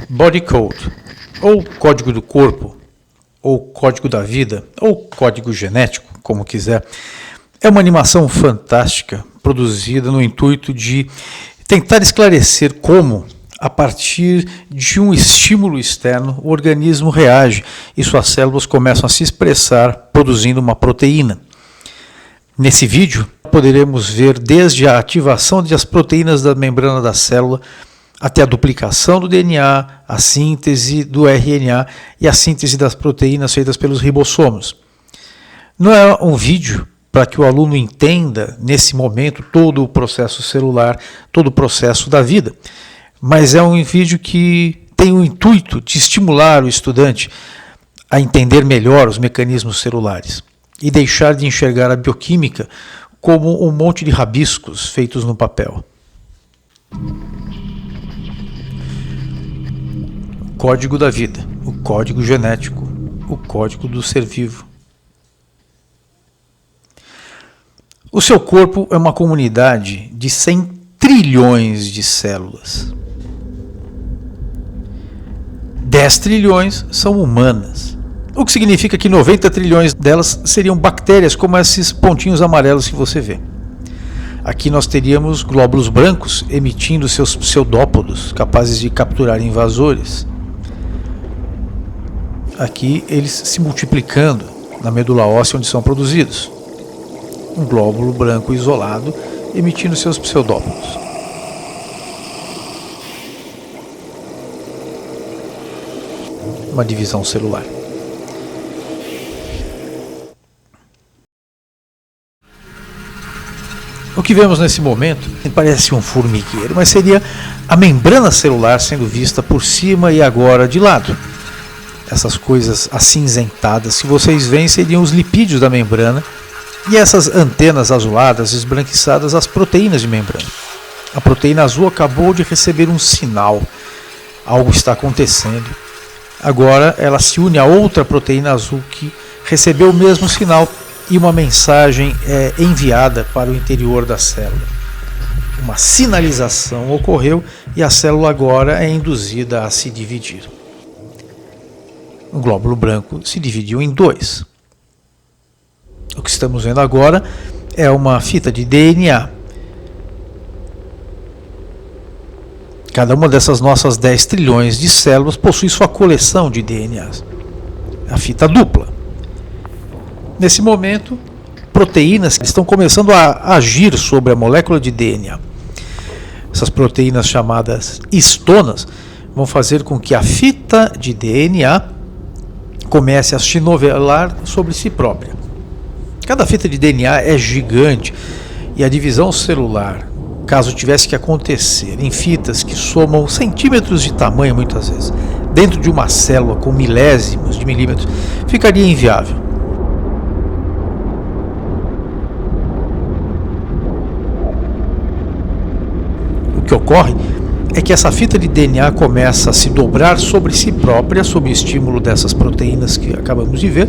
Body Code, ou código do corpo, ou código da vida, ou código genético, como quiser, é uma animação fantástica, produzida no intuito de tentar esclarecer como, a partir de um estímulo externo, o organismo reage e suas células começam a se expressar produzindo uma proteína. Nesse vídeo, poderemos ver desde a ativação das proteínas da membrana da célula até a duplicação do DNA, a síntese do RNA e a síntese das proteínas feitas pelos ribossomos. Não é um vídeo para que o aluno entenda, nesse momento, todo o processo celular, todo o processo da vida, mas é um vídeo que tem o intuito de estimular o estudante a entender melhor os mecanismos celulares e deixar de enxergar a bioquímica como um monte de rabiscos feitos no papel. O código da vida, o código genético, o código do ser vivo. O seu corpo é uma comunidade de 100 trilhões de células. 10 trilhões são humanas, o que significa que 90 trilhões delas seriam bactérias, como esses pontinhos amarelos que você vê. Aqui nós teríamos glóbulos brancos emitindo seus pseudópodos, capazes de capturar invasores. Aqui eles se multiplicando na medula óssea onde são produzidos. Um glóbulo branco isolado emitindo seus pseudópodos. Uma divisão celular. O que vemos nesse momento parece um formigueiro, mas seria a membrana celular sendo vista por cima e agora de lado. Essas coisas acinzentadas que vocês veem seriam os lipídios da membrana e essas antenas azuladas esbranquiçadas as proteínas de membrana. A proteína azul acabou de receber um sinal. Algo está acontecendo. Agora ela se une a outra proteína azul que recebeu o mesmo sinal e uma mensagem é enviada para o interior da célula. Uma sinalização ocorreu e a célula agora é induzida a se dividir. O glóbulo branco se dividiu em dois. O que estamos vendo agora é uma fita de DNA. Cada uma dessas nossas 10 trilhões de células possui sua coleção de DNAs. A fita dupla. Nesse momento, proteínas estão começando a agir sobre a molécula de DNA. Essas proteínas chamadas histonas vão fazer com que a fita de DNA comece a se novelar sobre si própria. Cada fita de DNA é gigante e a divisão celular, caso tivesse que acontecer em fitas que somam centímetros de tamanho muitas vezes, dentro de uma célula com milésimos de milímetros, ficaria inviável. O que ocorre é que essa fita de DNA começa a se dobrar sobre si própria, sob o estímulo dessas proteínas que acabamos de ver,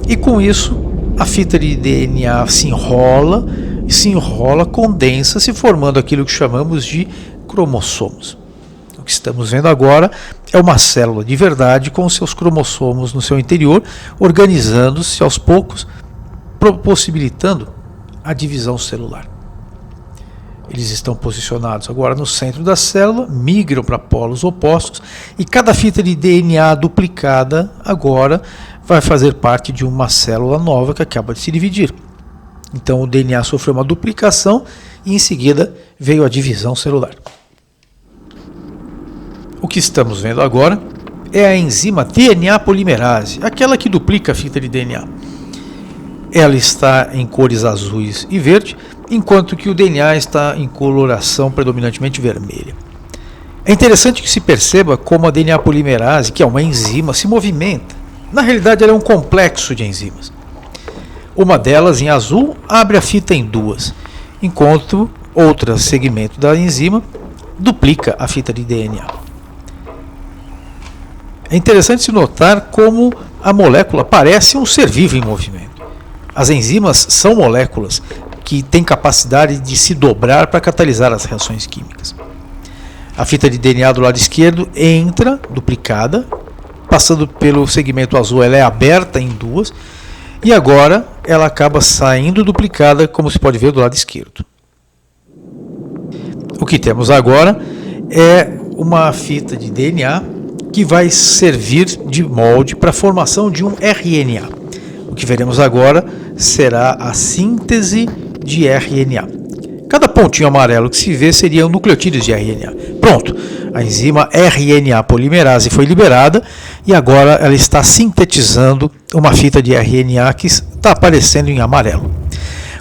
e com isso a fita de DNA se enrola, condensa-se, formando aquilo que chamamos de cromossomos. O que estamos vendo agora é uma célula de verdade com seus cromossomos no seu interior, organizando-se aos poucos, possibilitando a divisão celular. Eles estão posicionados agora no centro da célula, migram para polos opostos e cada fita de DNA duplicada agora vai fazer parte de uma célula nova que acaba de se dividir. Então o DNA sofreu uma duplicação e em seguida veio a divisão celular. O que estamos vendo agora é a enzima DNA polimerase, aquela que duplica a fita de DNA. Ela está em cores azuis e verde, enquanto que o DNA está em coloração predominantemente vermelha. É interessante que se perceba como a DNA polimerase, que é uma enzima, se movimenta. Na realidade, ela é um complexo de enzimas. Uma delas, em azul, abre a fita em duas, enquanto outro segmento da enzima duplica a fita de DNA. É interessante se notar como a molécula parece um ser vivo em movimento. As enzimas são moléculas que têm capacidade de se dobrar para catalisar as reações químicas. A fita de DNA do lado esquerdo entra duplicada, passando pelo segmento azul, ela é aberta em duas, e agora ela acaba saindo duplicada, como se pode ver do lado esquerdo. O que temos agora é uma fita de DNA que vai servir de molde para a formação de um RNA. O que veremos agora será a síntese de RNA. Cada pontinho amarelo que se vê seriam nucleotídeos de RNA. Pronto, a enzima RNA polimerase foi liberada e agora ela está sintetizando uma fita de RNA que está aparecendo em amarelo.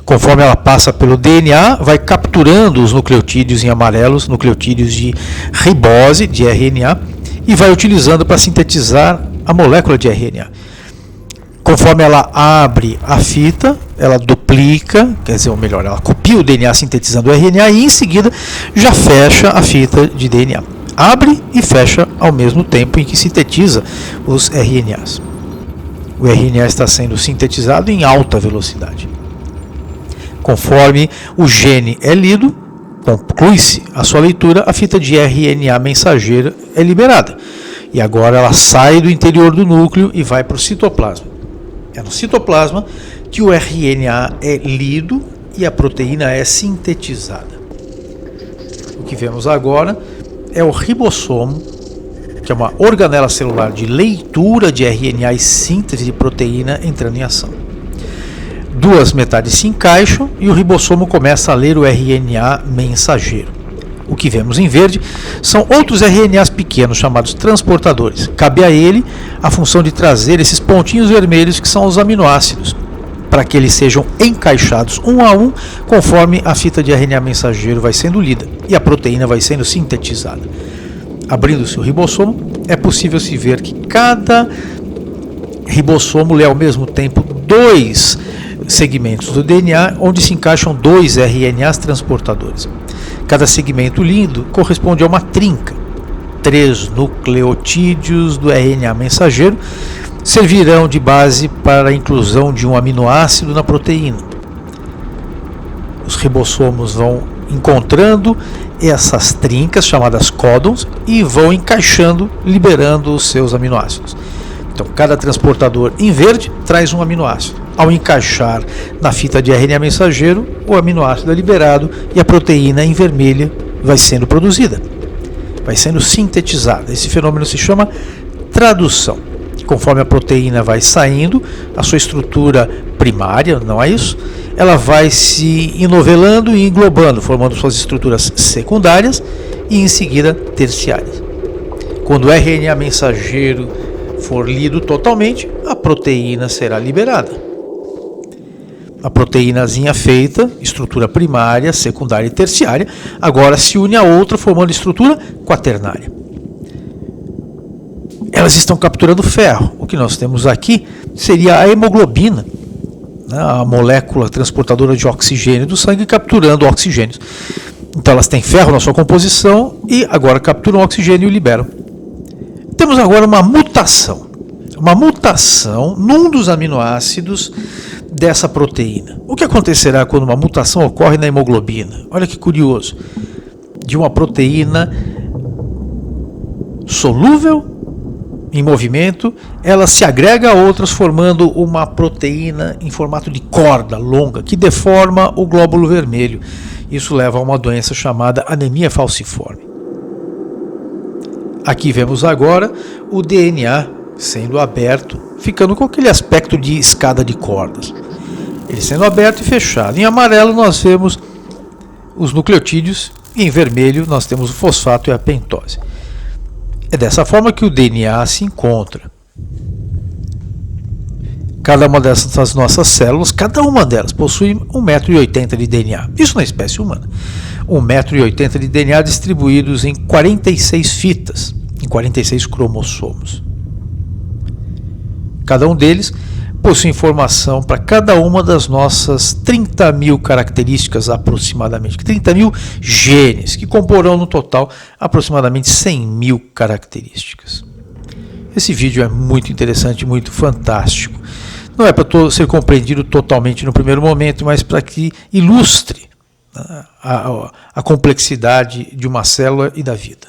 Conforme ela passa pelo DNA, vai capturando os nucleotídeos em amarelos, nucleotídeos de ribose de RNA, e vai utilizando para sintetizar a molécula de RNA. Conforme ela abre a fita, ela duplica, quer dizer, ou melhor, ela copia o DNA sintetizando o RNA e em seguida já fecha a fita de DNA. Abre e fecha ao mesmo tempo em que sintetiza os RNAs. O RNA está sendo sintetizado em alta velocidade. Conforme o gene é lido, conclui-se a sua leitura, a fita de RNA mensageira é liberada. E agora ela sai do interior do núcleo e vai para o citoplasma. É no citoplasma que o RNA é lido e a proteína é sintetizada. O que vemos agora é o ribossomo, que é uma organela celular de leitura de RNA e síntese de proteína entrando em ação. Duas metades se encaixam e o ribossomo começa a ler o RNA mensageiro. O que vemos em verde são outros RNAs pequenos chamados transportadores. Cabe a ele a função de trazer esses pontinhos vermelhos que são os aminoácidos, para que eles sejam encaixados um a um conforme a fita de RNA mensageiro vai sendo lida e a proteína vai sendo sintetizada. Abrindo-se o ribossomo, é possível se ver que cada ribossomo lê ao mesmo tempo dois segmentos do DNA, onde se encaixam dois RNAs transportadores. Cada segmento lido corresponde a uma trinca. 3 nucleotídeos do RNA mensageiro servirão de base para a inclusão de um aminoácido na proteína. Os ribossomos vão encontrando essas trincas, chamadas códons, e vão encaixando, liberando os seus aminoácidos. Então, cada transportador em verde traz um aminoácido. Ao encaixar na fita de RNA mensageiro, o aminoácido é liberado e a proteína em vermelha vai sendo produzida, vai sendo sintetizada. Esse fenômeno se chama tradução. Conforme a proteína vai saindo, a sua estrutura primária, não é isso? Ela vai se enovelando e englobando, formando suas estruturas secundárias e em seguida terciárias. Quando o RNA mensageiro for lido totalmente, a proteína será liberada. A proteínazinha feita, estrutura primária, secundária e terciária, agora se une a outra formando estrutura quaternária. Elas estão capturando ferro. O que nós temos aqui seria a hemoglobina, né, a molécula transportadora de oxigênio do sangue capturando oxigênios. Então elas têm ferro na sua composição e agora capturam oxigênio e liberam. Temos agora uma mutação num dos aminoácidos dessa proteína. O que acontecerá quando uma mutação ocorre na hemoglobina? Olha que curioso. De uma proteína solúvel em movimento, ela se agrega a outras formando uma proteína em formato de corda longa que deforma o glóbulo vermelho. Isso leva a uma doença chamada anemia falciforme. Aqui vemos agora o DNA sendo aberto, ficando com aquele aspecto de escada de cordas. Ele sendo aberto e fechado. Em amarelo nós vemos os nucleotídeos e em vermelho nós temos o fosfato e a pentose. É dessa forma que o DNA se encontra. Cada uma dessas nossas células, cada uma delas possui 1,80 m de DNA. Isso na espécie humana. 1,80 m de DNA distribuídos em 46 fitas, em 46 cromossomos. Cada um deles possui informação para cada uma das nossas 30 mil características aproximadamente, 30 mil genes, que comporão no total aproximadamente 100 mil características. Esse vídeo é muito interessante, muito fantástico. Não é para ser compreendido totalmente no primeiro momento, mas para que ilustre, a complexidade de uma célula e da vida.